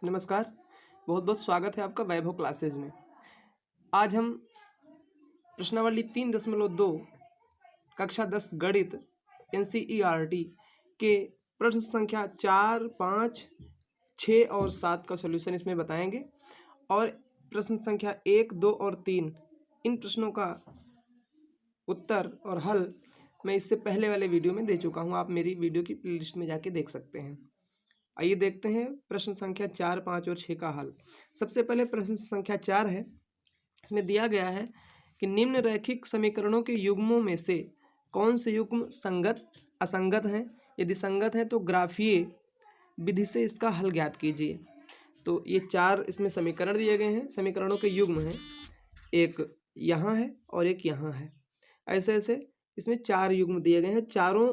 नमस्कार, बहुत बहुत स्वागत है आपका वैभव क्लासेज में। आज हम प्रश्नावली 3.2 कक्षा 10 गणित NCERT के प्रश्न संख्या 4, 5, 6 और 7 का सॉल्यूशन इसमें बताएंगे और प्रश्न संख्या 1, 2 और 3 इन प्रश्नों का उत्तर और हल मैं इससे पहले वाले वीडियो में दे चुका हूँ। आप मेरी वीडियो की प्लेलिस्ट में जाके देख सकते हैं। आइए देखते हैं प्रश्न संख्या 4, 5 और 6 का हल। सबसे पहले प्रश्न संख्या 4 है। इसमें दिया गया है कि निम्न रैखिक समीकरणों के युग्मों में से कौन से युग्म संगत असंगत हैं। यदि संगत है तो ग्राफीय विधि से इसका हल ज्ञात कीजिए। तो ये 4 इसमें समीकरण दिए गए हैं, समीकरणों के युग्म हैं। एक यहाँ है और एक यहाँ है। ऐसे ऐसे इसमें 4 युग्म दिए गए हैं। चारों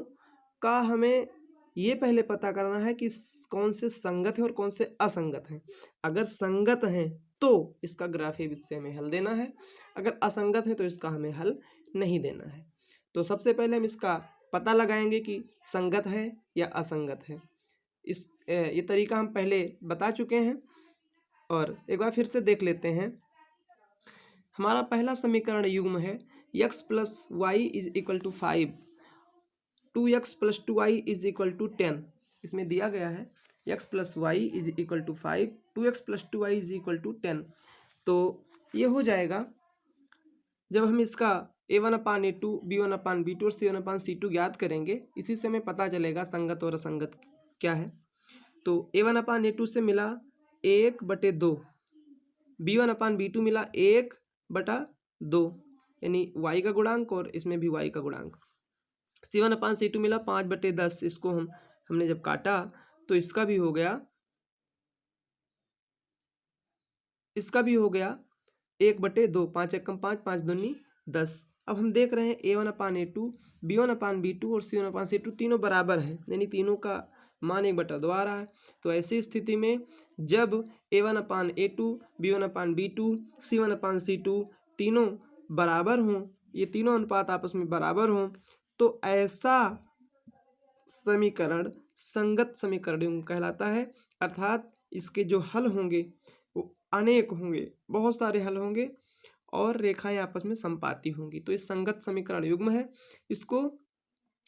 का हमें ये पहले पता करना है कि कौन से संगत है और कौन से असंगत हैं। अगर संगत हैं तो इसका ग्राफीय विधि से हमें हल देना है, अगर असंगत है तो इसका हमें हल नहीं देना है। तो सबसे पहले हम इसका पता लगाएंगे कि संगत है या असंगत है। ये तरीका हम पहले बता चुके हैं और एक बार फिर से देख लेते हैं। हमारा पहला समीकरण युग्म है x plus Y is equal to 5, 2x plus 2y is equal to 10। इसमें दिया गया है x plus Y is equal to 5, 2x plus 2y is equal to 10। तो ये हो जाएगा जब हम इसका a1/a2, b1/b2 और c1/c2 ज्ञात करेंगे। इसी से हमें पता चलेगा संगत और असंगत क्या है। तो a1/a2 से मिला 1/2, b1/b2 मिला 1/2 यानी y का गुणांक और इसमें भी y का गुणांक। c1/c2 मिला 5/10। इसको हमने जब काटा तो इसका भी हो गया 1/2। 5 एकम 5, 5 दूनी 10। अब हम देख रहे हैं a1/a2, b1/b2 और c1/c2 तीनों बराबर हैं, यानी तीनों का मान 1/2 आ रहा है। तो ऐसी स्थिति में जब a1/a2, b1/b2, c1/c2 तीनों बराबर हों, ये तीनों अनुपात आपस में बराबर हों, तो ऐसा समीकरण संगत समीकरण कहलाता है। अर्थात इसके जो हल होंगे वो अनेक होंगे, बहुत सारे हल होंगे और रेखाएं आपस में संपाती होंगी। तो इस संगत समीकरण युग्म है। इसको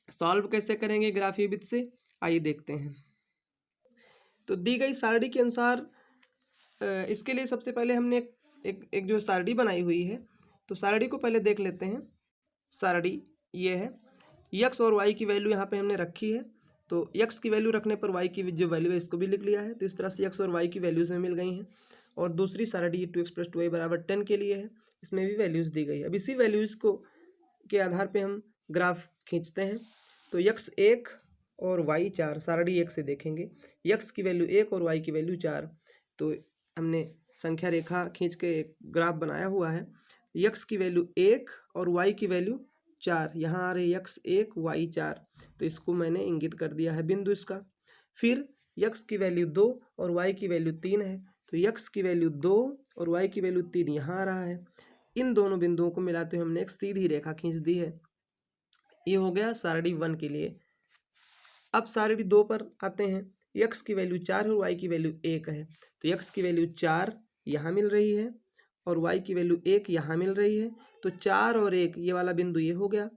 सॉल्व कैसे करेंगे ग्राफीय विधि से, आइए देखते हैं। तो दी गई सारणी के अनुसार इसके लिए सबसे पहले हमने एक जो सारणी बनाई हुई है, तो सारणी को पहले देख लेते हैं। सारणी ये है, x और y की वैल्यू यहाँ पे हमने रखी है। तो x की वैल्यू रखने पर y की जो वैल्यू है इसको भी लिख लिया है। तो इस तरह से x और y की वैल्यूज हमें मिल गई हैं। और दूसरी सारणी 2x प्लस 2y बराबर 10 के लिए है, इसमें भी वैल्यूज दी गई है। अब इसी वैल्यूज को के आधार पे हम ग्राफ खींचते हैं। तो x 1 और y 4 सारणी 1 से देखेंगे। x की वैल्यू 1 और y की वैल्यू 4। तो हमने संख्या रेखा खींच के एक ग्राफ बनाया हुआ है। x की वैल्यू 1 और y की वैल्यू 4, यहाँ आ रही x 1 y 4। तो इसको मैंने इंगित कर दिया है बिंदु इसका। फिर x की वैल्यू 2 और y की वैल्यू 3 है। तो x की वैल्यू 2 और y की वैल्यू 3 यहाँ आ रहा है। इन दोनों बिंदुओं को मिलाते हुए हमने एक सीधी रेखा खींच दी है। ये हो गया सारणी 1 के लिए। अब सारणी 2 पर आते हैं। x की वैल्यू 4 और y की वैल्यू 1 है। तो x की वैल्यू 4 यहाँ मिल रही है और y की वैल्यू 1 यहाँ मिल रही है। तो 4 और 1 ये वाला बिंदु ये हो गया।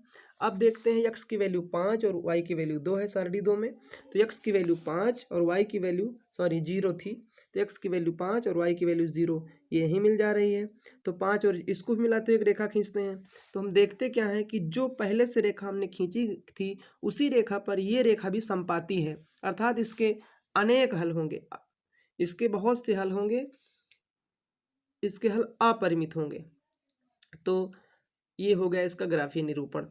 अब देखते हैं x की वैल्यू 5 और y की वैल्यू 2 है सारणी 2 में। तो x की वैल्यू 5 और y की वैल्यू 0 थी। तो x की वैल्यू 5 और y की वैल्यू 0 ये यहीं मिल जा रही है। तो 5 और इसको भी मिलाते हुए एक रेखा खींचते हैं। तो हम देखते क्या है कि जो पहले से रेखा हमने खींची थी उसी रेखा पर ये रेखा भी संपाती है। अर्थात इसके अनेक हल होंगे, इसके बहुत से हल होंगे, इसके हल अपरिमित होंगे। तो ये हो गया इसका ग्राफीय निरूपण।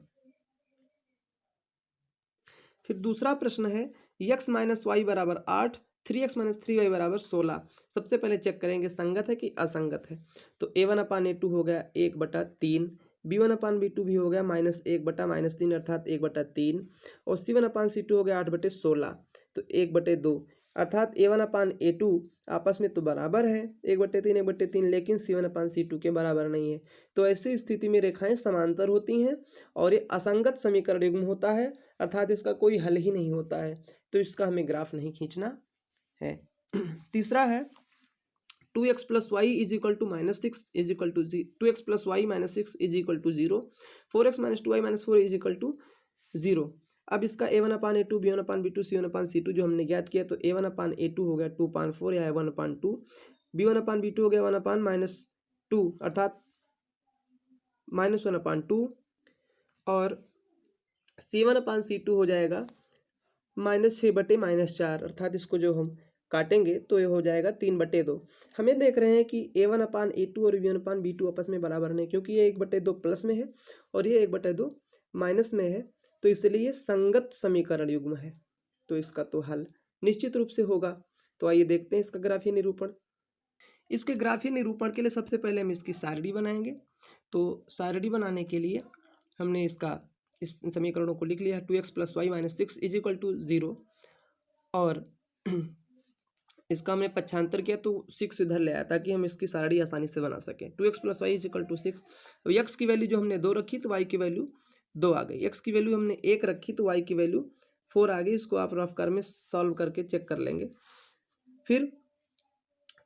फिर दूसरा प्रश्न है x माइनस वाई बराबर 8, 3x माइनस 3y बराबर 16। सबसे पहले चेक करेंगे संगत है कि असंगत है। तो a1/a2 हो गया 1/3, b1/b2 भी हो गया -1/-3 अर्थात 1/3 और c1/c2 हो गया 8/16 तो 1/2 अर्थात a1/a2 आपस में तो बराबर है 1/3 1/3, लेकिन c1/c2 के बराबर नहीं है। तो ऐसी स्थिति में रेखाएं समांतर होती हैं और ये असंगत समीकरण युग्म होता है, अर्थात इसका कोई हल ही नहीं होता है। तो इसका हमें ग्राफ नहीं खींचना है। तीसरा है 2x plus Y is equal to -6 is equal to 2x plus Y -6 is equal to 0, 4x minus 2y minus 4 is equal to 0। अब इसका a1/a2 b1/b2 c1/c2 जो हमने ज्ञात किया, तो a1/a2 हो गया 2/4 या 1/2, b1/b2 हो गया 1/-2 अर्थात -1/2, और c1/c2 हो जाएगा -6/-4 अर्थात इसको जो हम काटेंगे तो ये हो जाएगा 3/2। हमें देख रहे हैं कि a1/a2 और b1/b2 आपस में बराबर नहीं, क्योंकि ये 1/2 प्लस में है और ये 1/2 माइनस में है, तो इसलिए ये संगत समीकरण युग्म है। तो इसका तो हल निश्चित रूप से होगा। तो आइए देखते हैं इसका ग्राफीय निरूपण। इसके ग्राफीय निरूपण के लिए सबसे पहले हम इसकी सारणी बनाएंगे। तो सारणी बनाने के लिए हमने इस समीकरणों को लिख लिया। 2x plus Y minus 6 is equal to 0, और इसका हमने पक्षांतर किया तो 6 इधर ले आया ताकि हम इसकी सारणी आसानी से बना सकें। 2x plus Y is equal to 6। अब x की वैल्यू जो हमने 2 रखी तो y की वैल्यू 2 आ गई। x की वैल्यू हमने 1 रखी तो y की वैल्यू 4 आ गई। इसको आप रफ कर में सॉल्व करके चेक कर लेंगे। फिर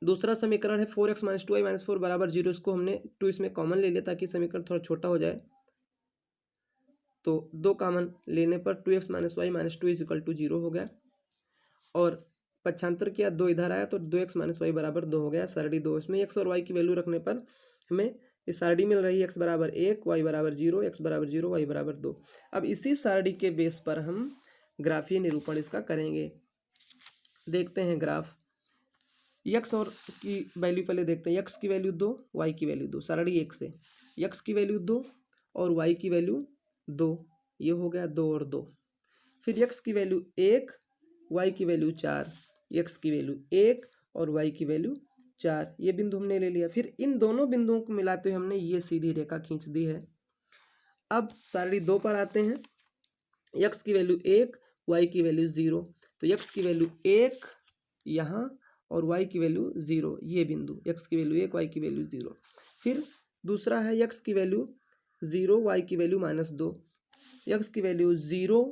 दूसरा समीकरण है 4x माइनस 2y माइनस 4 बराबर 0। इसको हमने 2 इसमें कॉमन ले लिया ताकि समीकरण थोड़ा छोटा हो जाए। तो 2 कॉमन लेने पर 2x minus Y minus 2 is equal to 0 हो गया, और पक्षांतर किया 2 इधर आया तो 2x माइनस वाई बराबर 2 हो गया। सारणी 2, इसमें x और y की वैल्यू रखने पर हमें इस सारणी मिल रही है x बराबर 1, y बराबर 0, x बराबर 0, y बराबर 2। अब इसी सारणी के बेस पर हम ग्राफीय निरूपण इसका करेंगे। देखते हैं ग्राफ। x और की वैल्यू पहले देखते हैं। x की वैल्यू 2, y की वैल्यू 2, सारणी 1 से x की वैल्यू 2 और y की वैल्यू 2, ये हो गया 2 और 2। फिर x की वैल्यू 1, y की वैल्यू 4, x की वैल्यू 1 और y की वैल्यू 4, ये बिंदु हमने ले लिया। फिर इन दोनों बिंदुओं को मिलाते हुए हमने ये सीधी रेखा खींच दी है। अब सारणी 2 पर आते हैं। x की वैल्यू 1, y की वैल्यू 0, तो x की वैल्यू 1 यहाँ और y की वैल्यू 0, ये बिंदु x की वैल्यू 1, y की वैल्यू 0। फिर दूसरा है x की वैल्यू 0, y की वैल्यू -2, x की वैल्यू 0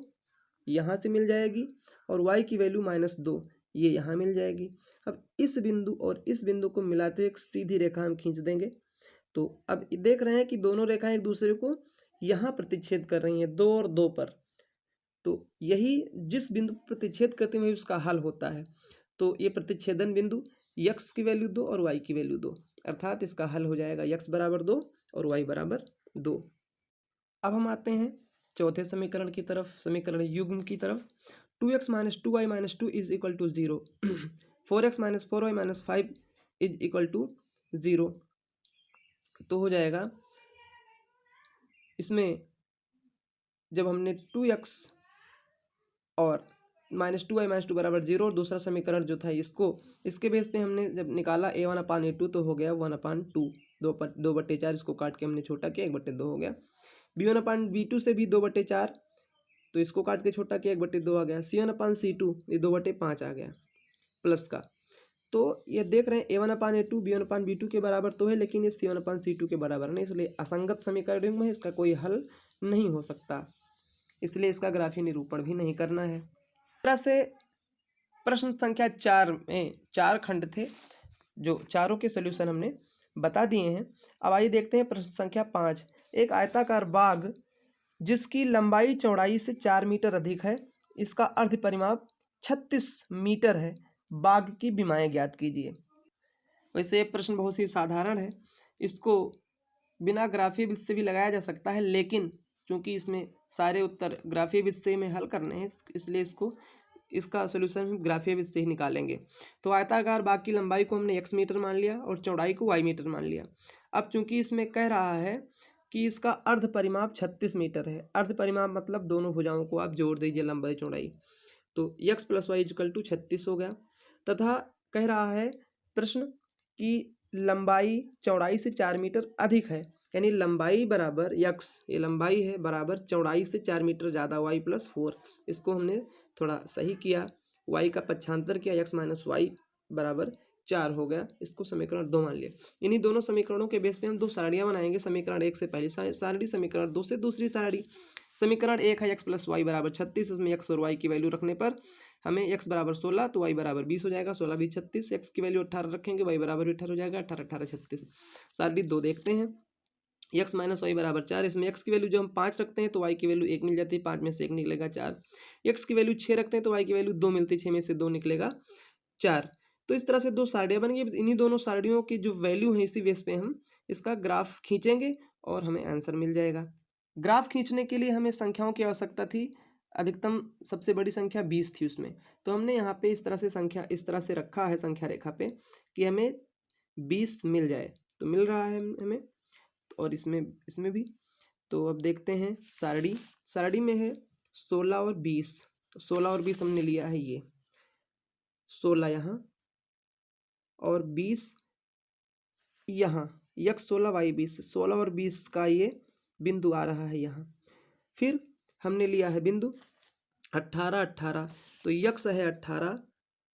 यहाँ से मिल जाएगी और y की वैल्यू -2, ये यहाँ मिल जाएगी। अब इस बिंदु और इस बिंदु को मिलाते एक सीधी रेखा हम खींच देंगे। तो अब देख रहे हैं कि दोनों रेखाएं एक दूसरे को यहाँ प्रतिच्छेद कर रही हैं 2 और 2 पर। तो यही जिस बिंदु प्रतिच्छेद करते हैं उसका हल होता है। तो ये प्रतिच्छेदन बिंदु x की वैल्यू 2 और y की वैल्यू 2, अर्थात इसका हल हो जाएगा x बराबर 2 और y बराबर 2। अब हम आते हैं चौथे समीकरण की तरफ, समीकरण युग्म की तरफ। 2x minus 2y minus 2 is equal to 0, 4x minus 4y minus 5 is equal to 0। तो हो जाएगा इसमें जब हमने 2x और -2y माइनस 2 बराबर 0 और दूसरा समीकरण जो था इसके बेस पे हमने जब निकाला a1/a2 तो हो गया 1/2, 2/4, इसको काट के हमने छोटा किया 1/2 हो गया। b1/b2 से भी 2/4, तो इसको काट के छोटा किया 1/2 आ गया। c1/c2 ये 2/5 आ गया प्लस का। तो ये देख रहे हैं a1/a2 b1/b2 के बराबर तो है, लेकिन ये c1/c2 के बराबर नहीं, इसलिए असंगत समीकरण युग्म है, इसका कोई हल नहीं हो सकता, इसलिए इसका ग्राफीय निरूपण भी नहीं करना है। इस तरह से प्रश्न संख्या 4 में 4 खंड थे, जो चारों के सॉल्यूशन हमने बता दिए हैं। अब आइए देखते हैं प्रश्न संख्या 5। एक आयताकार बाग जिसकी लंबाई चौड़ाई से 4 मीटर अधिक है, इसका अर्ध परिमाप 36 मीटर है, बाग की विमाएं ज्ञात कीजिए। वैसे ये प्रश्न बहुत ही साधारण है, इसको बिना ग्राफीय विधि से भी लगाया जा सकता है, लेकिन क्योंकि इसमें सारे उत्तर ग्राफीय विधि से में हल करने हैं, इसलिए इसका सोल्यूशन ग्राफीय विधि से ही निकालेंगे। तो आयताकार बाग की लंबाई को हमने x मीटर मान लिया और चौड़ाई को y मीटर मान लिया। अब चूंकि इसमें कह रहा है कि इसका अर्ध परिमाप 36 मीटर है, अर्ध परिमाप मतलब दोनों भुजाओं को आप जोड़ दीजिए लंबाई चौड़ाई, तो x plus Y equal to 36 हो गया। तथा कह रहा है प्रश्न कि लंबाई चौड़ाई से 4 मीटर अधिक है, यानी लंबाई बराबर x, ये लंबाई है, बराबर चौड़ाई से 4 मीटर ज़्यादा y प्लस 4। इसको हमने थोड़ा सही किया, y का पक्षांतर किया, x माइनस वाई बराबर 4 हो गया। इसको समीकरण 2 मान लिया। इन्हीं दोनों समीकरणों के बेस पे हम 2 सारणियाँ बनाएंगे। समीकरण 1 से पहली सारणी, समीकरण 2 से दूसरी सारणी। समीकरण 1 है x प्लस वाई बराबर 36, इसमें x और y की वैल्यू रखने पर हमें x बराबर 16 तो y बराबर 20 हो जाएगा, 16 20 36, x की वैल्यू 18 रखेंगे, y बराबर भी 18 हो जाएगा, 18 18 36। सारणी 2 देखते हैं, x माइनस वाई बराबर 4, इसमें x की वैल्यू जो हम 5 रखते हैं तो y की वैल्यू 1 मिल जाती है, 5 में से 1 निकलेगा 4, x की वैल्यू 6 रखते हैं तो y की वैल्यू 2 मिलती है, 6 में से 2 निकलेगा 4। तो इस तरह से दो सारणियाँ बन गई, इन्हीं दोनों सारणियों की जो वैल्यू है इसी बेस पे हम इसका ग्राफ खींचेंगे और हमें आंसर मिल जाएगा। ग्राफ खींचने के लिए हमें संख्याओं की आवश्यकता थी, अधिकतम सबसे बड़ी संख्या 20 थी उसमें, तो हमने यहाँ पे इस तरह से संख्या इस तरह से रखा है संख्या रेखा पे कि हमें 20 मिल जाए, तो मिल रहा है हमें, और इसमें इसमें भी। तो अब देखते हैं सारणी में है 16 और 20, तो 16 और 20 हमने लिया है, ये 16 यहाँ और 20 यहाँ, x 16 y 20, 16 और 20 का ये बिंदु आ रहा है यहाँ। फिर हमने लिया है बिंदु 18 18, तो x है 18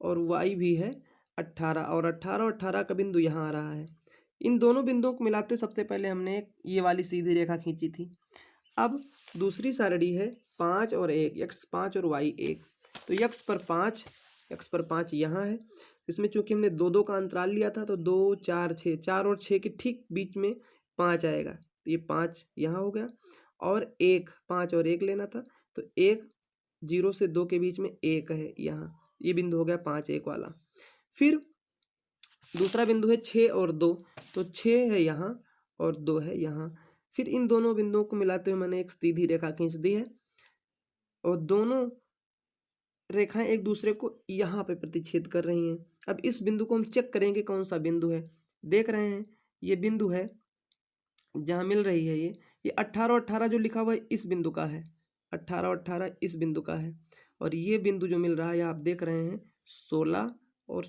और y भी है 18, और 18 और 18 का बिंदु यहाँ आ रहा है। इन दोनों बिंदुओं को मिलाते सबसे पहले हमने ये वाली सीधी रेखा खींची थी। अब दूसरी सारणी है 5 और 1, x 5 और y 1, तो x पर 5 यहाँ है, इसमें चूंकि हमने 2 2 का अंतराल लिया था तो 2 4 6, 4 और 6 के ठीक बीच में 5 आएगा, तो ये 5 यहाँ हो गया, और 1 5 और 1 लेना था, तो 1 0 से 2 के बीच में 1 है यहाँ, ये बिंदु हो गया 5 1 वाला। फिर दूसरा बिंदु है 6 और 2, तो 6 है यहाँ और 2 है यहाँ। फिर इन दोनों बिंदुओं को मिलाते हुए मैंने एक सीधी रेखा खींच दी है, और दोनों रेखाएं एक दूसरे को यहाँ पे प्रतिच्छेद कर रही हैं। अब इस बिंदु को हम चेक करेंगे कौन सा बिंदु है। देख रहे हैं ये बिंदु है जहाँ मिल रही है, ये 18 और 18 जो लिखा हुआ है इस बिंदु का है, 18 और 18 इस बिंदु का है, और ये बिंदु जो मिल रहा है आप देख रहे हैं 16 और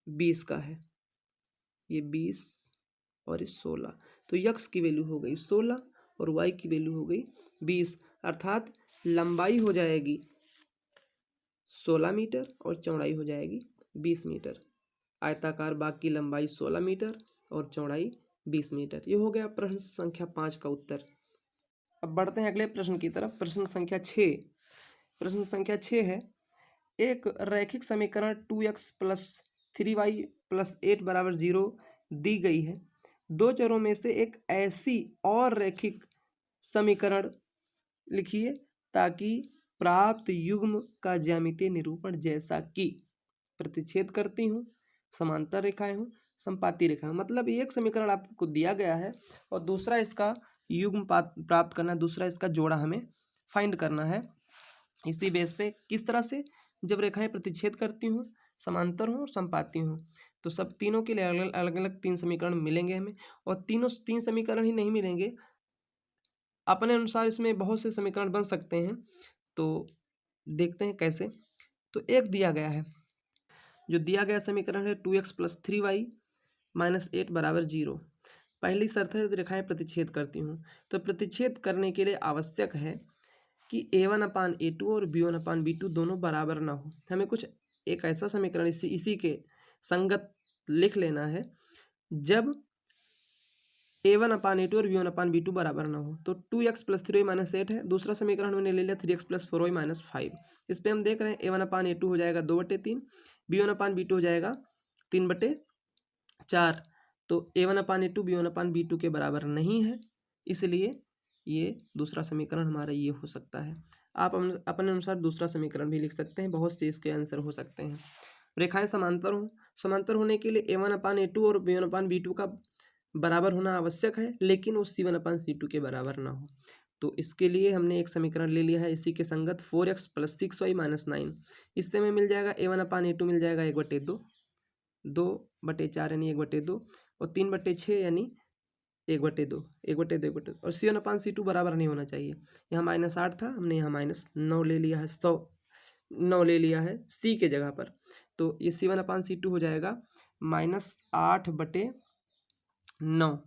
20 का है, ये 20 और इस 16, तो x की वैल्यू हो गई 16 और y की वैल्यू हो गई 20, अर्थात लंबाई हो जाएगी 16 मीटर और चौड़ाई हो जाएगी 20 मीटर। आयताकार बाग की लंबाई 16 मीटर और चौड़ाई 20 मीटर। ये हो गया प्रश्न संख्या 5 का उत्तर। अब बढ़ते हैं अगले प्रश्न की तरफ। प्रश्न संख्या 6, प्रश्न संख्या 6 है, एक रैखिक समीकरण 2x प्लस 3y प्लस 8 बराबर 0 दी गई है। दो चरों में से एक ऐसी और रैखिक समीकरण लिखिए ताकि प्राप्त युग्म का ज्यामितीय निरूपण जैसा कि प्रतिच्छेद करती हूँ, समांतर रेखाएं हूँ, संपाती रेखाएं। मतलब एक समीकरण आपको दिया गया है और दूसरा इसका युग्म प्राप्त करना है, दूसरा इसका जोड़ा हमें फाइंड करना है। इसी बेस पे किस तरह से, जब रेखाएं प्रतिच्छेद करती हूँ, समांतर हूँ और संपाती हूँ, तो सब तीनों के लिए अलग अलग 3 समीकरण मिलेंगे हमें, और तीन समीकरण ही नहीं मिलेंगे, अपने अनुसार इसमें बहुत से समीकरण बन सकते हैं। तो देखते हैं कैसे। तो एक दिया गया है, जो दिया गया समीकरण है 2x प्लस 3y माइनस 8 बराबर 0। पहली शर्त है रेखाएं प्रतिच्छेद करती हूँ, तो प्रतिच्छेद करने के लिए आवश्यक है कि a1/a2 और b1/b2 दोनों बराबर ना हो। हमें कुछ एक ऐसा समीकरण इसी के संगत लिख लेना है जब a1/a2 और b1/b2 बराबर ना हो। तो 2x प्लस 3y माइनस 8 है, दूसरा समीकरण हमने ले लिया 3x प्लस 4y माइनस 5। इस पर हम देख रहे हैं a1/a2 हो जाएगा 2/3, b1/b2 हो जाएगा 3/4। तो a1/a2 b1/b2 के बराबर नहीं है, इसलिए ये दूसरा समीकरण हमारा ये हो सकता है। आप अपने अनुसार दूसरा समीकरण भी लिख सकते हैं, बहुत से इसके आंसर हो सकते हैं। रेखाएं समांतर होने के लिए a1/a2 और b1/b2 का बराबर होना आवश्यक है, लेकिन वो c1/c2 के बराबर ना हो। तो इसके लिए हमने एक समीकरण ले लिया है इसी के संगत 4x प्लस 6y माइनस 9। इससे हमें मिल जाएगा a1/a2 मिल जाएगा 1/2, 2/4 यानी 1/2, और 3/6 यानी 1/2, 1/2 और c1/c2 बराबर नहीं होना चाहिए। यहाँ -8 था, हमने यहाँ -9 ले लिया है, 9 ले लिया है c के जगह पर। तो ये c1/c2 हो जाएगा -8/9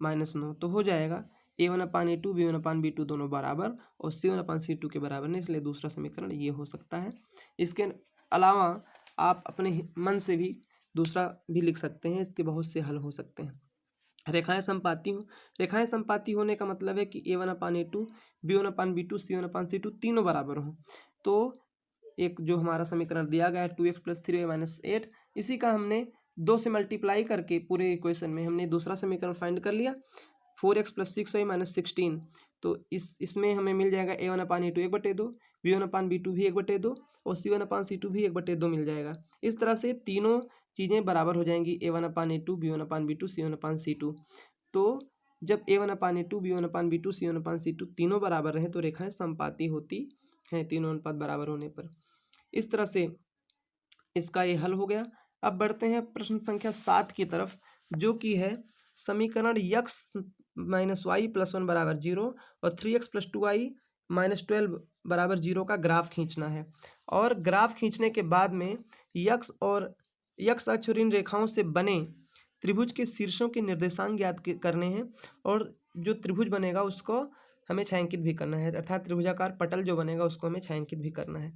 -9, तो हो जाएगा a1/a2 b1/b2 दोनों बराबर और c1/c2 के बराबर नहीं, इसलिए दूसरा समीकरण ये हो सकता है। इसके अलावा आप अपने मन से भी दूसरा भी लिख सकते हैं, इसके बहुत से हल हो सकते हैं। रेखाएं संपाती हों। रेखाएं संपाती होने का मतलब है कि A1/A2, B1/B2, C1/C2 तीनों बराबर हों। तो एक जो हमारा समीकरण दिया गया है 2x + 3y - 8, इसी का हमने 2 से मल्टीप्लाई करके पूरे इक्वेशन में हमने दूसरा समीकरण फाइंड कर लिया 4x + 6y - 16। तो इसमें हमें मिल जाएगा A1/A2 1/2, B1/B2 भी 1/2 और C1/C2 भी 1/2 मिल जाएगा। इस तरह से तीनों चीज़ें बराबर हो जाएंगी A1/A2, B1/B2, C1/C2। तो जब A1/A2, B1/B2, C1/C2 तीनों बराबर रहें तो रेखाएं संपाती होती हैं तीनों अनुपात बराबर होने पर। इस तरह से इसका ये हल हो गया। अब बढ़ते हैं प्रश्न संख्या 7 की तरफ, जो कि है समीकरण x - y + 1 = 0 और 3x + 2y - 12 = 0 का ग्राफ खींचना है। और ग्राफ खींचने के बाद में x अक्ष और इन रेखाओं से बने त्रिभुज के शीर्षों के निर्देशांक ज्ञात करने हैं और जो त्रिभुज बनेगा उसको हमें छायांकित भी करना है, अर्थात त्रिभुजाकार पटल जो बनेगा उसको हमें छायांकित भी करना है।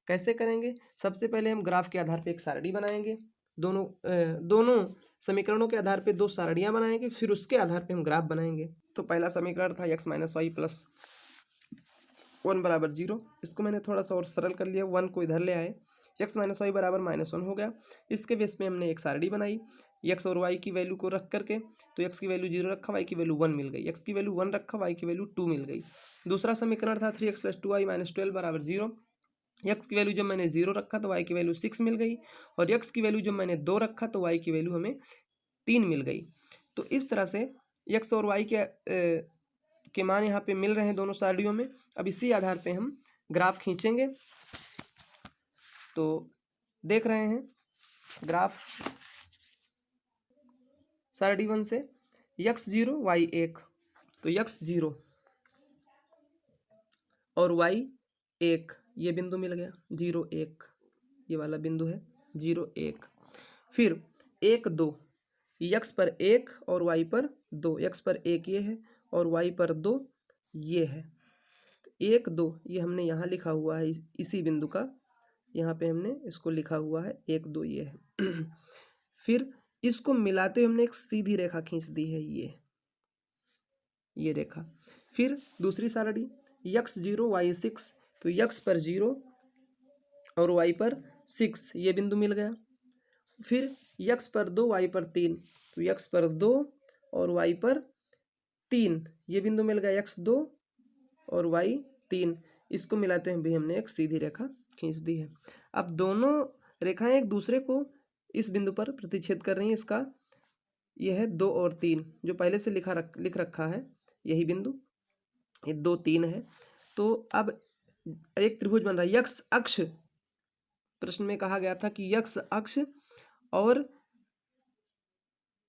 कैसे करेंगे? सबसे पहले हम ग्राफ के आधार पे एक सारणी बनाएंगे, दोनों समीकरणों के आधार पे 2 सारणियां बनाएंगे, फिर उसके आधार पे हम ग्राफ बनाएंगे। तो पहला समीकरण था x - y + 1 = 0। इसको मैंने थोड़ा सा और सरल कर लिया, 1 को इधर ले आए, x - y = -1 हो गया। इसके बेस पे हमने एक सारणी बनाई x और y की वैल्यू को रख करके। तो x की वैल्यू 0 रखा, y की वैल्यू 1 मिल गई, x की वैल्यू 1 रखा, y की वैल्यू 2 मिल गई। दूसरा समीकरण था 3x + 2y - 12 = 0। x की वैल्यू जब मैंने 0 रखा तो y की वैल्यू 6 मिल गई, और x की वैल्यू जब मैंने 2 रखा तो y की वैल्यू हमें 3 मिल गई। तो इस तरह से x और y के मान यहाँ पे मिल रहे हैं दोनों सारणियों में। अब इसी आधार पे हम ग्राफ खींचेंगे। तो देख रहे हैं ग्राफ सारणी 1 से x 0 y 1, तो x 0 और y 1 ये बिंदु मिल गया, 0 1 ये वाला बिंदु है, 0 1। फिर 1 2, x पर 1 और y पर 2, x पर 1 ये है और y पर 2 ये है। 1 2 ये हमने यहाँ लिखा हुआ है, इसी बिंदु का यहाँ पे हमने इसको लिखा हुआ है, 1 2 ये है। फिर इसको मिलाते हमने एक सीधी रेखा खींच दी है, ये रेखा। फिर दूसरी सारणी x 0 y 6, तो x पर 0 और y पर 6 ये बिंदु मिल गया। फिर x पर 2 y पर 3, तो x पर 2 और y पर 3 ये बिंदु मिल गया, x 2 और y 3। इसको मिलाते हैं भी हमने एक सीधी रेखा खींच दी है। अब दोनों रेखाएं एक दूसरे को इस बिंदु पर प्रतिच्छेद कर रही हैं। इसका यह है 2 और 3 जो पहले से लिख रखा है, यही बिंदु, ये 2 3 है। तो अब एक त्रिभुज बन रहा है। x अक्ष, प्रश्न में कहा गया था कि x अक्ष और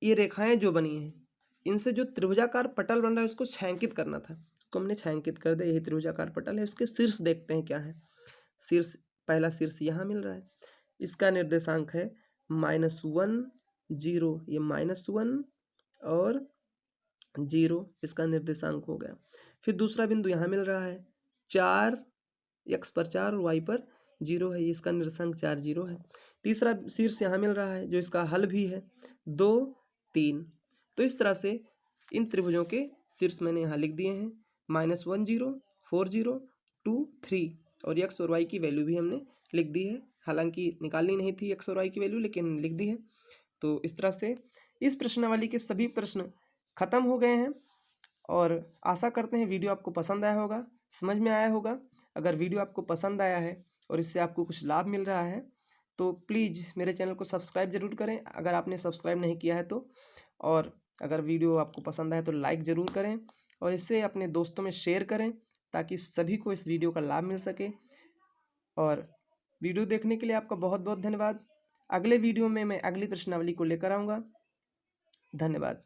ये रेखाएं जो बनी हैं इनसे जो त्रिभुजाकार पटल बन रहा है उसको छायांकित करना था। इसको हमने छायांकित कर दिया, यही त्रिभुजाकार पटल है। उसके शीर्ष देखते हैं क्या है। शीर्ष, पहला शीर्ष यहाँ मिल रहा है, इसका निर्देशांक है -1 0, ये -1 और 0 इसका निर्देशांक हो गया। फिर दूसरा बिंदु यहाँ मिल रहा है 4, x पर 4 और y पर 0 है, इसका निर्देशांक 4 0 है। तीसरा शीर्ष यहाँ मिल रहा है जो इसका हल भी है 2 3। तो इस तरह से इन त्रिभुजों के शीर्ष मैंने यहाँ लिख दिए हैं, -1 0 4 0 2 3, और x और y की वैल्यू भी हमने लिख दी है। हालांकि निकालनी नहीं थी x और y की वैल्यू, लेकिन लिख दी है। तो इस तरह से इस प्रश्नावली के सभी प्रश्न खत्म हो गए हैं और आशा करते हैं वीडियो आपको पसंद आया होगा, समझ में आया होगा। अगर वीडियो आपको पसंद आया है और इससे आपको कुछ लाभ मिल रहा है तो प्लीज़ मेरे चैनल को सब्सक्राइब ज़रूर करें अगर आपने सब्सक्राइब नहीं किया है तो। और अगर वीडियो आपको पसंद आए तो लाइक ज़रूर करें और इसे अपने दोस्तों में शेयर करें ताकि सभी को इस वीडियो का लाभ मिल सके। और वीडियो देखने के लिए आपका बहुत बहुत धन्यवाद। अगले वीडियो में मैं अगली प्रश्नावली को लेकर आऊँगा। धन्यवाद।